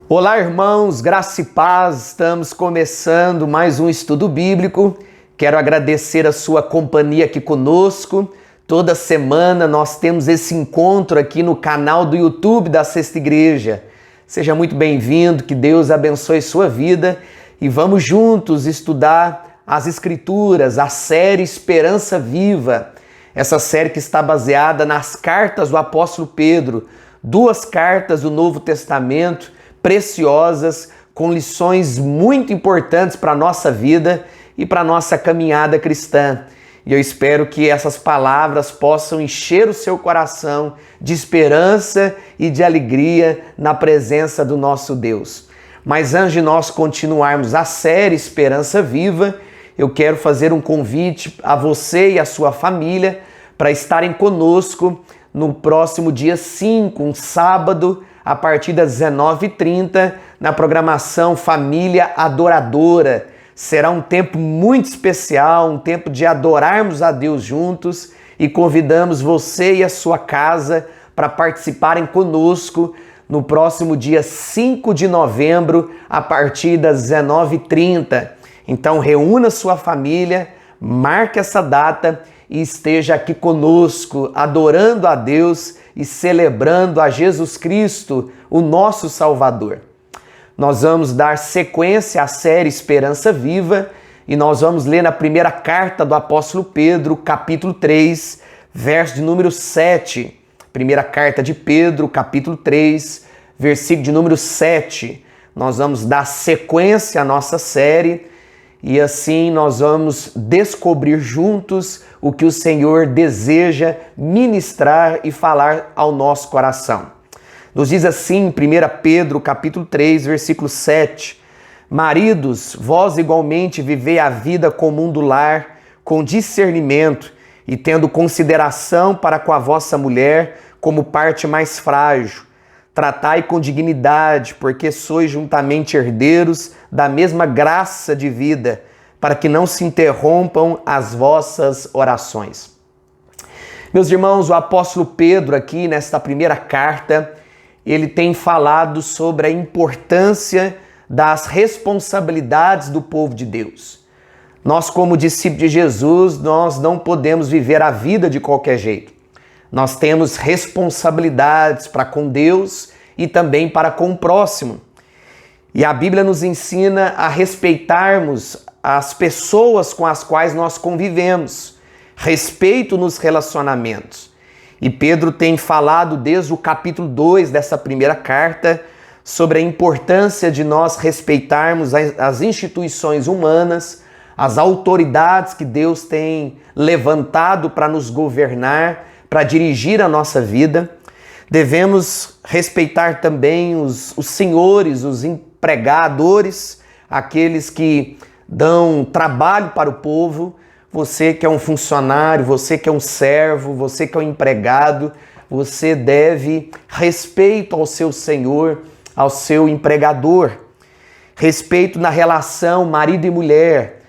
Olá, irmãos, graça e paz. Estamos começando mais um estudo bíblico. Quero agradecer a sua companhia aqui conosco. Toda semana nós temos esse encontro aqui no canal do YouTube da Sexta Igreja. Seja muito bem-vindo, que Deus abençoe sua vida e vamos juntos estudar as Escrituras, a série Esperança Viva. Essa série que está baseada nas cartas do apóstolo Pedro, duas cartas do Novo Testamento, preciosas, com lições muito importantes para a nossa vida e para a nossa caminhada cristã. E eu espero que essas palavras possam encher o seu coração de esperança e de alegria na presença do nosso Deus. Mas antes de nós continuarmos a série Esperança Viva, eu quero fazer um convite a você e a sua família para estarem conosco no próximo dia 5, um sábado, a partir das 19h30, na programação Família Adoradora. Será um tempo muito especial, um tempo de adorarmos a Deus juntos e convidamos você e a sua casa para participarem conosco no próximo dia 5 de novembro, a partir das 19h30. Então reúna sua família, marque essa data e esteja aqui conosco, adorando a Deus e celebrando a Jesus Cristo, o nosso Salvador. Nós vamos dar sequência à série Esperança Viva e nós vamos ler na primeira carta do apóstolo Pedro, capítulo 3, verso de número 7. Primeira carta de Pedro, capítulo 3, versículo de número 7. Nós vamos dar sequência à nossa série e assim nós vamos descobrir juntos o que o Senhor deseja ministrar e falar ao nosso coração. Nos diz assim, 1 Pedro, capítulo 3, versículo 7, maridos, vós igualmente vivei a vida comum do lar, com discernimento e tendo consideração para com a vossa mulher como parte mais frágil. Tratai com dignidade, porque sois juntamente herdeiros da mesma graça de vida, para que não se interrompam as vossas orações. Meus irmãos, o apóstolo Pedro aqui nesta primeira carta, ele tem falado sobre a importância das responsabilidades do povo de Deus. Nós, como discípulos de Jesus, nós não podemos viver a vida de qualquer jeito. Nós temos responsabilidades para com Deus e também para com o próximo. E a Bíblia nos ensina a respeitarmos as pessoas com as quais nós convivemos. Respeito nos relacionamentos. E Pedro tem falado desde o capítulo 2 dessa primeira carta sobre a importância de nós respeitarmos as instituições humanas, as autoridades que Deus tem levantado para nos governar, para dirigir a nossa vida. Devemos respeitar também os senhores, os empregadores, aqueles que dão trabalho para o povo. Você que é um funcionário, você que é um servo, você que é um empregado, você deve respeito ao seu senhor, ao seu empregador. Respeito na relação marido e mulher.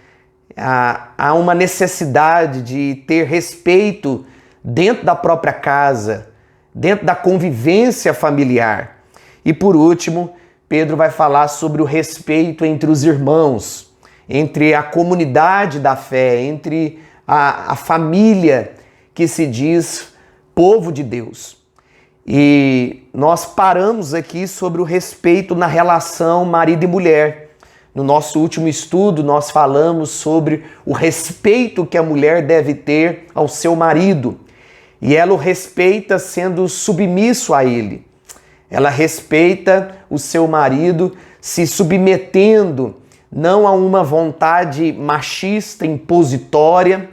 Há uma necessidade de ter respeito dentro da própria casa, dentro da convivência familiar. E por último, Pedro vai falar sobre o respeito entre os irmãos, entre a comunidade da fé, entre a família que se diz povo de Deus. E nós paramos aqui sobre o respeito na relação marido e mulher. No nosso último estudo, nós falamos sobre o respeito que a mulher deve ter ao seu marido. E ela o respeita sendo submisso a ele. Ela respeita o seu marido se submetendo não a uma vontade machista, impositória.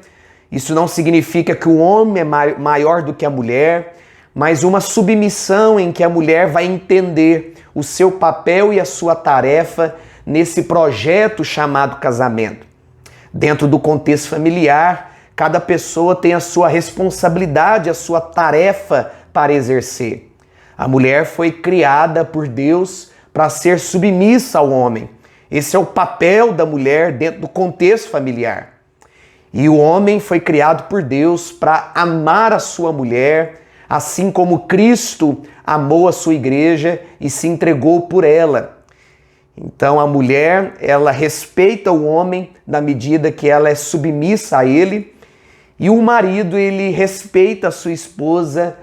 Isso não significa que o homem é maior do que a mulher, mas uma submissão em que a mulher vai entender o seu papel e a sua tarefa nesse projeto chamado casamento. Dentro do contexto familiar, cada pessoa tem a sua responsabilidade, a sua tarefa para exercer. A mulher foi criada por Deus para ser submissa ao homem. Esse é o papel da mulher dentro do contexto familiar. E o homem foi criado por Deus para amar a sua mulher, assim como Cristo amou a sua igreja e se entregou por ela. Então a mulher, ela respeita o homem na medida que ela é submissa a ele, e o marido, ele respeita a sua esposa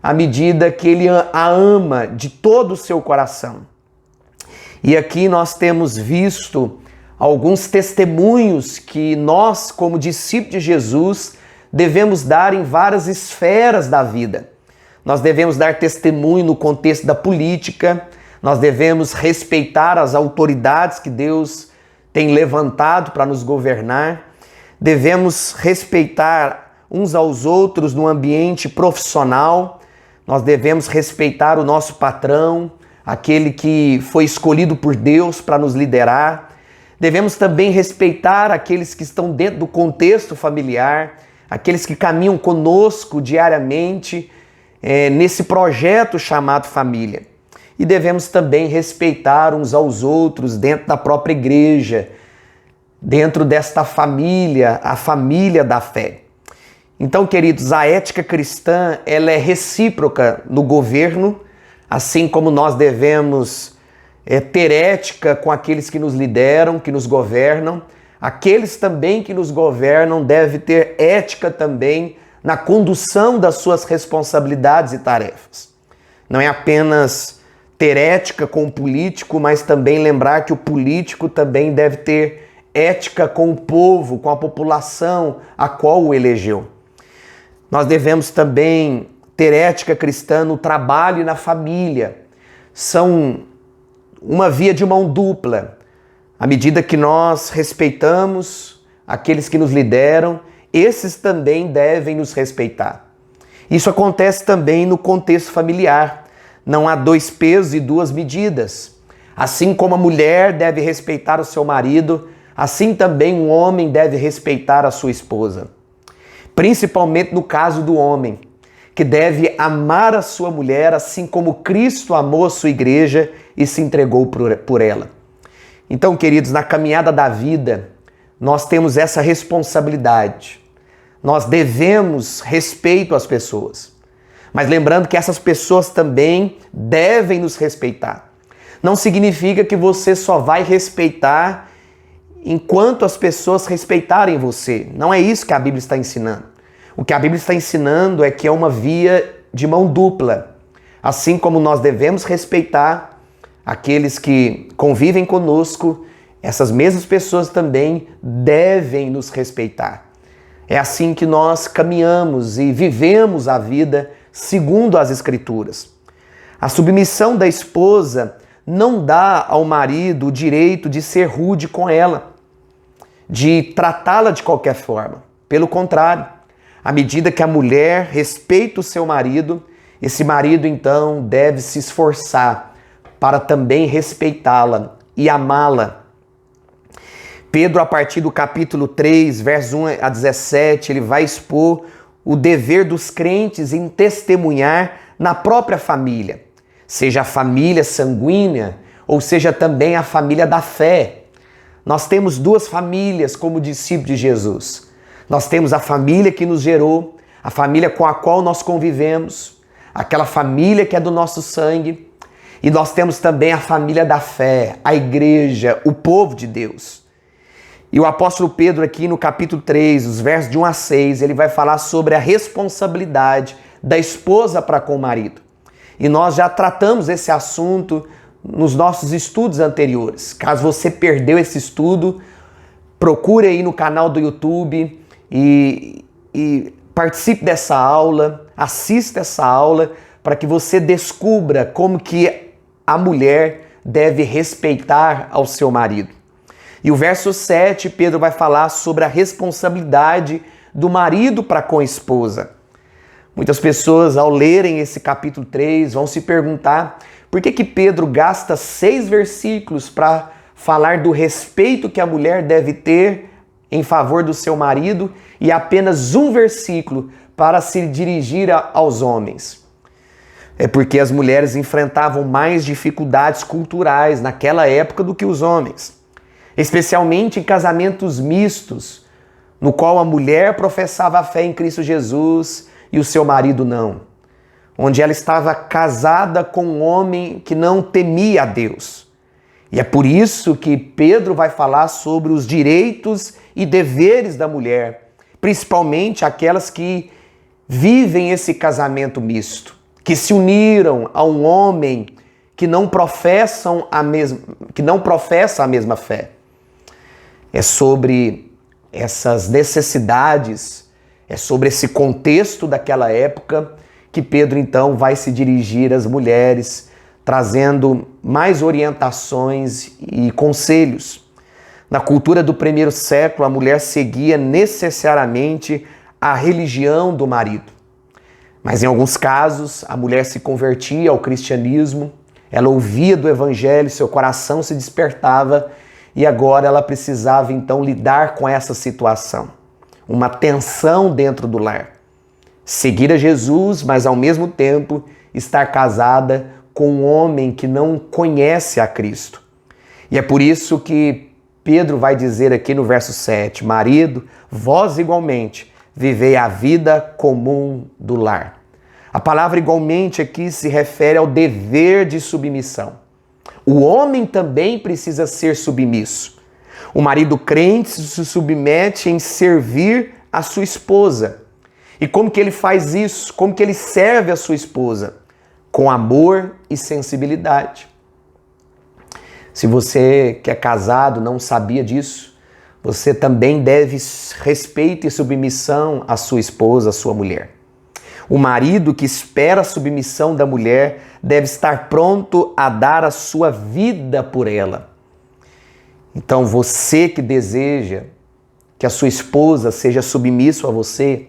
à medida que ele a ama de todo o seu coração. E aqui nós temos visto alguns testemunhos que nós, como discípulos de Jesus, devemos dar em várias esferas da vida. Nós devemos dar testemunho no contexto da política, nós devemos respeitar as autoridades que Deus tem levantado para nos governar, devemos respeitar uns aos outros no ambiente profissional, nós devemos respeitar o nosso patrão, aquele que foi escolhido por Deus para nos liderar. Devemos também respeitar aqueles que estão dentro do contexto familiar, aqueles que caminham conosco diariamente nesse projeto chamado família. E devemos também respeitar uns aos outros dentro da própria igreja, dentro desta família, a família da fé. Então, queridos, a ética cristã, ela é recíproca no governo, assim como nós devemos ter ética com aqueles que nos lideram, que nos governam, aqueles também que nos governam devem ter ética também na condução das suas responsabilidades e tarefas. Não é apenas ter ética com o político, mas também lembrar que o político também deve ter ética com o povo, com a população a qual o elegeu. Nós devemos também ter ética cristã no trabalho e na família. São uma via de mão dupla. À medida que nós respeitamos aqueles que nos lideram, esses também devem nos respeitar. Isso acontece também no contexto familiar. Não há dois pesos e duas medidas. Assim como a mulher deve respeitar o seu marido, assim também um homem deve respeitar a sua esposa. Principalmente no caso do homem, que deve amar a sua mulher assim como Cristo amou a sua igreja e se entregou por ela. Então, queridos, na caminhada da vida, nós temos essa responsabilidade. Nós devemos respeito às pessoas. Mas lembrando que essas pessoas também devem nos respeitar. Não significa que você só vai respeitar enquanto as pessoas respeitarem você. Não é isso que a Bíblia está ensinando. O que a Bíblia está ensinando é que é uma via de mão dupla. Assim como nós devemos respeitar aqueles que convivem conosco, essas mesmas pessoas também devem nos respeitar. É assim que nós caminhamos e vivemos a vida segundo as Escrituras. A submissão da esposa não dá ao marido o direito de ser rude com ela, de tratá-la de qualquer forma. Pelo contrário, à medida que a mulher respeita o seu marido, esse marido então deve se esforçar para também respeitá-la e amá-la. Pedro, a partir do capítulo 3, versos 1 a 17, ele vai expor o dever dos crentes em testemunhar na própria família, seja a família sanguínea ou seja também a família da fé. Nós temos duas famílias como discípulos de Jesus. Nós temos a família que nos gerou, a família com a qual nós convivemos, aquela família que é do nosso sangue, e nós temos também a família da fé, a igreja, o povo de Deus. E o apóstolo Pedro aqui no capítulo 3, os versos de 1 a 6, ele vai falar sobre a responsabilidade da esposa para com o marido. E nós já tratamos esse assunto nos nossos estudos anteriores. Caso você perdeu esse estudo, procure aí no canal do YouTube e participe dessa aula, assista essa aula para que você descubra como que a mulher deve respeitar ao seu marido. E o verso 7, Pedro vai falar sobre a responsabilidade do marido para com a esposa. Muitas pessoas, ao lerem esse capítulo 3, vão se perguntar por que Pedro gasta 6 versículos para falar do respeito que a mulher deve ter em favor do seu marido e apenas um versículo para se dirigir aos homens. É porque as mulheres enfrentavam mais dificuldades culturais naquela época do que os homens, especialmente em casamentos mistos, no qual a mulher professava a fé em Cristo Jesus e o seu marido não. onde ela estava casada com um homem que não temia a Deus. E é por isso que Pedro vai falar sobre os direitos e deveres da mulher, principalmente aquelas que vivem esse casamento misto, que se uniram a um homem que não professa a mesma fé. É sobre essas necessidades, é sobre esse contexto daquela época que Pedro então vai se dirigir às mulheres, trazendo mais orientações e conselhos. Na cultura do primeiro século, a mulher seguia necessariamente a religião do marido. Mas em alguns casos, a mulher se convertia ao cristianismo, ela ouvia do evangelho, seu coração se despertava e agora ela precisava então lidar com essa situação. Uma tensão dentro do lar. Seguir a Jesus, mas ao mesmo tempo estar casada com um homem que não conhece a Cristo. E é por isso que Pedro vai dizer aqui no verso 7, marido, vós igualmente vivei a vida comum do lar. A palavra igualmente aqui se refere ao dever de submissão. O homem também precisa ser submisso. O marido crente se submete em servir a sua esposa. E como que ele faz isso? Como que ele serve a sua esposa? Com amor e sensibilidade. Se você que é casado não sabia disso, você também deve respeito e submissão à sua esposa, à sua mulher. O marido que espera a submissão da mulher deve estar pronto a dar a sua vida por ela. Então você que deseja que a sua esposa seja submissa a você,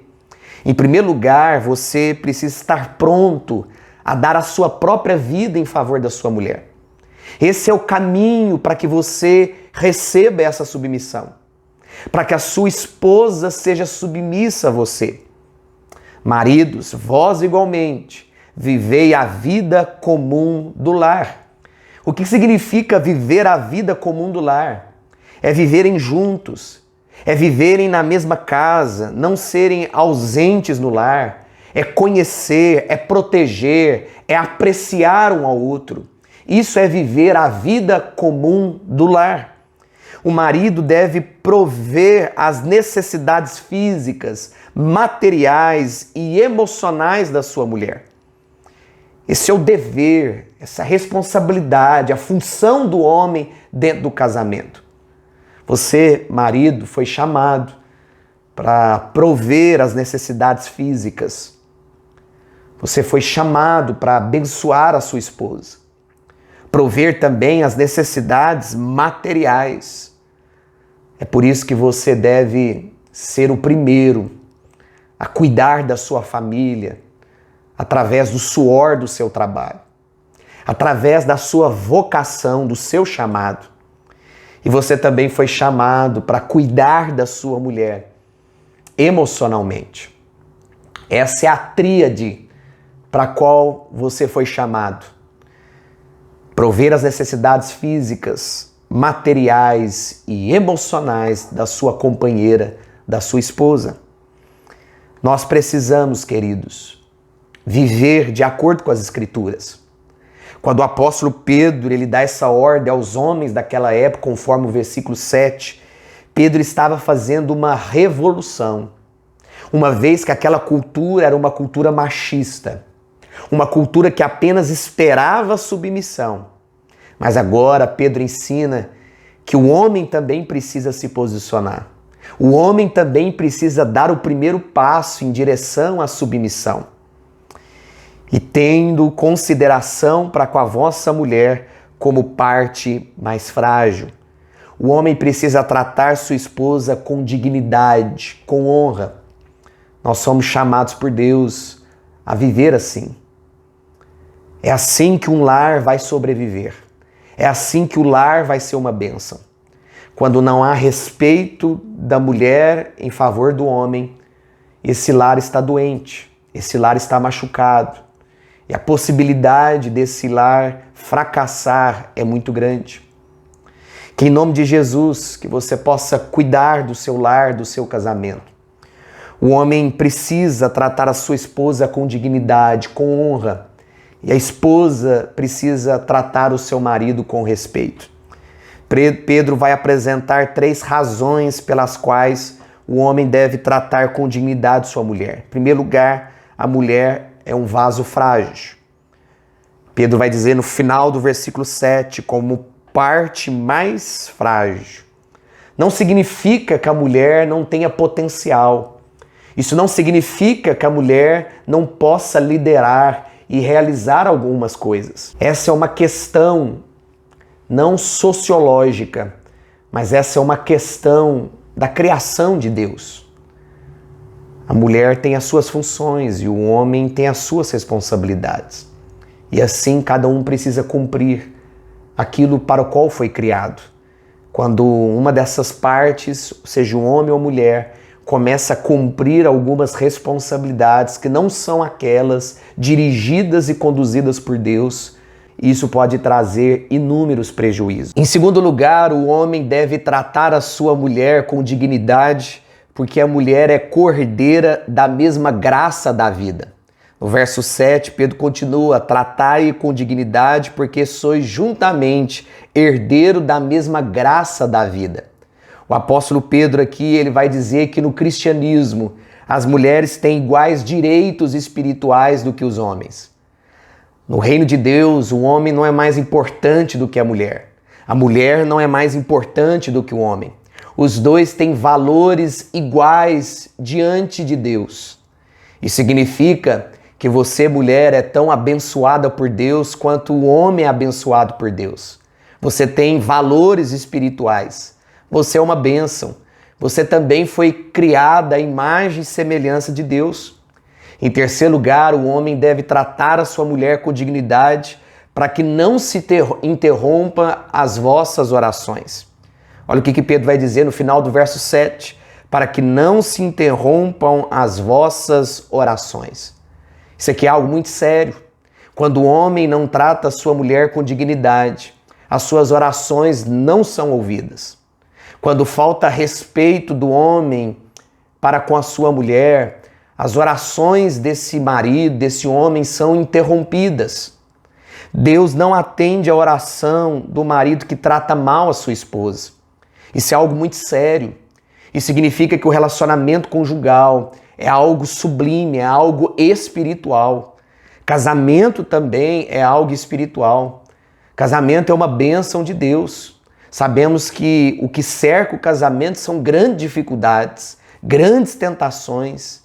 em primeiro lugar, você precisa estar pronto a dar a sua própria vida em favor da sua mulher. Esse é o caminho para que você receba essa submissão, para que a sua esposa seja submissa a você. Maridos, vós igualmente, vivei a vida comum do lar. O que significa viver a vida comum do lar? É viverem juntos, é viverem na mesma casa, não serem ausentes no lar, é conhecer, é proteger, é apreciar um ao outro. Isso é viver a vida comum do lar. O marido deve prover as necessidades físicas, materiais e emocionais da sua mulher. Esse é o dever, essa responsabilidade, a função do homem dentro do casamento. Você, marido, foi chamado para prover as necessidades físicas. Você foi chamado para abençoar a sua esposa. Prover também as necessidades materiais. É por isso que você deve ser o primeiro a cuidar da sua família através do suor do seu trabalho, através da sua vocação, do seu chamado. E você também foi chamado para cuidar da sua mulher emocionalmente. Essa é a tríade para a qual você foi chamado. Prover as necessidades físicas, materiais e emocionais da sua companheira, da sua esposa. Nós precisamos, queridos, viver de acordo com as Escrituras. Quando o apóstolo Pedro ele dá essa ordem aos homens daquela época, conforme o versículo 7, Pedro estava fazendo uma revolução, uma vez que aquela cultura era uma cultura machista, uma cultura que apenas esperava submissão. Mas agora Pedro ensina que o homem também precisa se posicionar. O homem também precisa dar o primeiro passo em direção à submissão. E tendo consideração para com a vossa mulher como parte mais frágil. O homem precisa tratar sua esposa com dignidade, com honra. Nós somos chamados por Deus a viver assim. É assim que um lar vai sobreviver. É assim que o lar vai ser uma bênção. Quando não há respeito da mulher em favor do homem, esse lar está doente, esse lar está machucado. E a possibilidade desse lar fracassar é muito grande. Que em nome de Jesus, que você possa cuidar do seu lar, do seu casamento. O homem precisa tratar a sua esposa com dignidade, com honra. E a esposa precisa tratar o seu marido com respeito. Pedro vai apresentar 3 razões pelas quais o homem deve tratar com dignidade sua mulher. Em primeiro lugar, a mulher é um vaso frágil. Pedro vai dizer no final do versículo 7, como parte mais frágil. Não significa que a mulher não tenha potencial. Isso não significa que a mulher não possa liderar e realizar algumas coisas. Essa é uma questão não sociológica, mas essa é uma questão da criação de Deus. A mulher tem as suas funções e o homem tem as suas responsabilidades. E assim cada um precisa cumprir aquilo para o qual foi criado. Quando uma dessas partes, seja um homem ou mulher, começa a cumprir algumas responsabilidades que não são aquelas dirigidas e conduzidas por Deus, isso pode trazer inúmeros prejuízos. Em segundo lugar, o homem deve tratar a sua mulher com dignidade, porque a mulher é cordeira da mesma graça da vida. No verso 7, Pedro continua: tratai com dignidade, porque sois juntamente herdeiro da mesma graça da vida. O apóstolo Pedro aqui, ele vai dizer que no cristianismo as mulheres têm iguais direitos espirituais do que os homens. No reino de Deus, o homem não é mais importante do que a mulher. A mulher não é mais importante do que o homem. Os dois têm valores iguais diante de Deus. Isso significa que você, mulher, é tão abençoada por Deus quanto o homem é abençoado por Deus. Você tem valores espirituais. Você é uma bênção. Você também foi criada à imagem e semelhança de Deus. Em terceiro lugar, o homem deve tratar a sua mulher com dignidade para que não se interrompa as vossas orações. Olha o que Pedro vai dizer no final do verso 7. Para que não se interrompam as vossas orações. Isso aqui é algo muito sério. Quando o homem não trata a sua mulher com dignidade, as suas orações não são ouvidas. Quando falta respeito do homem para com a sua mulher, as orações desse marido, desse homem, são interrompidas. Deus não atende a oração do marido que trata mal a sua esposa. Isso é algo muito sério. Isso significa que o relacionamento conjugal é algo sublime, é algo espiritual. Casamento também é algo espiritual. Casamento é uma bênção de Deus. Sabemos que o que cerca o casamento são grandes dificuldades, grandes tentações,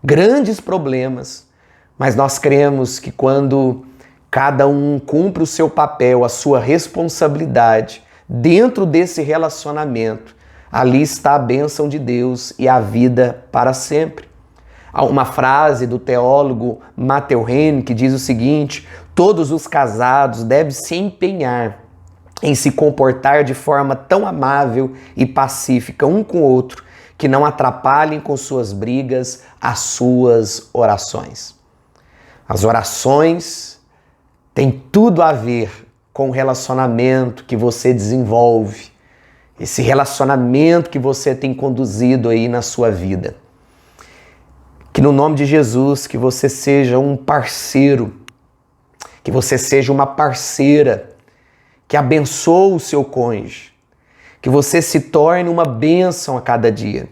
grandes problemas. Mas nós cremos que quando cada um cumpre o seu papel, a sua responsabilidade dentro desse relacionamento, ali está a bênção de Deus e a vida para sempre. Há uma frase do teólogo Matteo Reni que diz o seguinte: todos os casados devem se empenhar em se comportar de forma tão amável e pacífica um com o outro, que não atrapalhem com suas brigas as suas orações. As orações têm tudo a ver com o relacionamento que você desenvolve, esse relacionamento que você tem conduzido aí na sua vida. Que no nome de Jesus, que você seja um parceiro, que você seja uma parceira, que abençoe o seu cônjuge, que você se torne uma bênção a cada dia,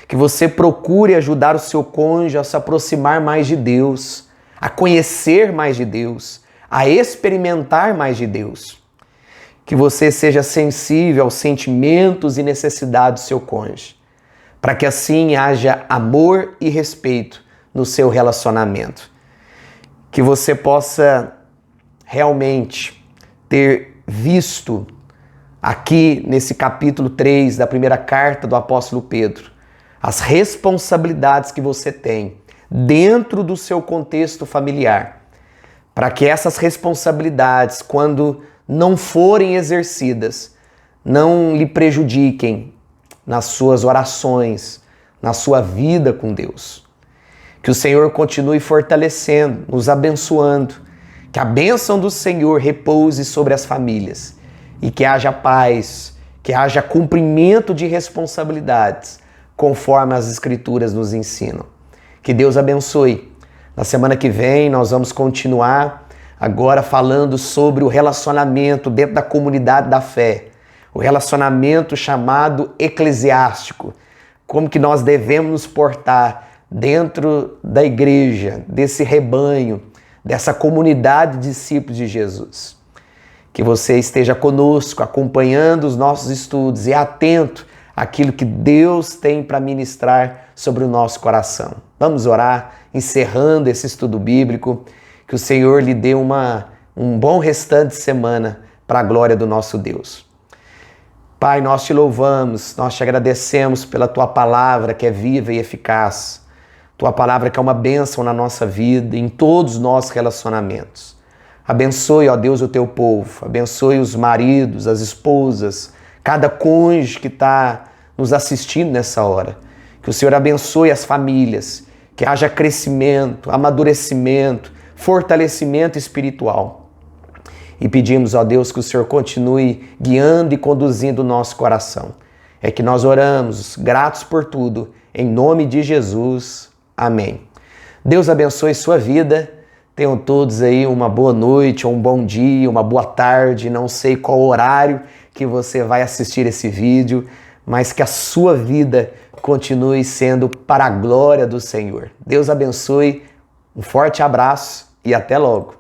que você procure ajudar o seu cônjuge a se aproximar mais de Deus, a conhecer mais de Deus, a experimentar mais de Deus. Que você seja sensível aos sentimentos e necessidades do seu cônjuge, para que assim haja amor e respeito no seu relacionamento. Que você possa realmente ter visto aqui nesse capítulo 3 da primeira carta do apóstolo Pedro, as responsabilidades que você tem dentro do seu contexto familiar, para que essas responsabilidades, quando não forem exercidas, não lhe prejudiquem nas suas orações, na sua vida com Deus. Que o Senhor continue fortalecendo, nos abençoando, que a bênção do Senhor repouse sobre as famílias e que haja paz, que haja cumprimento de responsabilidades conforme as Escrituras nos ensinam. Que Deus abençoe. Na semana que vem nós vamos continuar agora falando sobre o relacionamento dentro da comunidade da fé, o relacionamento chamado eclesiástico, como que nós devemos nos portar dentro da igreja, desse rebanho, dessa comunidade de discípulos de Jesus. Que você esteja conosco, acompanhando os nossos estudos e atento àquilo que Deus tem para ministrar sobre o nosso coração. Vamos orar, encerrando esse estudo bíblico, que o Senhor lhe dê um bom restante de semana para a glória do nosso Deus. Pai, nós te louvamos, nós te agradecemos pela Tua palavra que é viva e eficaz, Tua palavra que é uma bênção na nossa vida, em todos os nossos relacionamentos. Abençoe, ó Deus, o Teu povo, abençoe os maridos, as esposas, cada cônjuge que está nos assistindo nessa hora. Que o Senhor abençoe as famílias, que haja crescimento, amadurecimento, fortalecimento espiritual. E pedimos, ó Deus, que o Senhor continue guiando e conduzindo o nosso coração. É que nós oramos, gratos por tudo, em nome de Jesus. Amém. Deus abençoe sua vida. Tenham todos aí uma boa noite, ou um bom dia, uma boa tarde. Não sei qual horário que você vai assistir esse vídeo, mas que a sua vida continue sendo para a glória do Senhor. Deus abençoe, um forte abraço e até logo.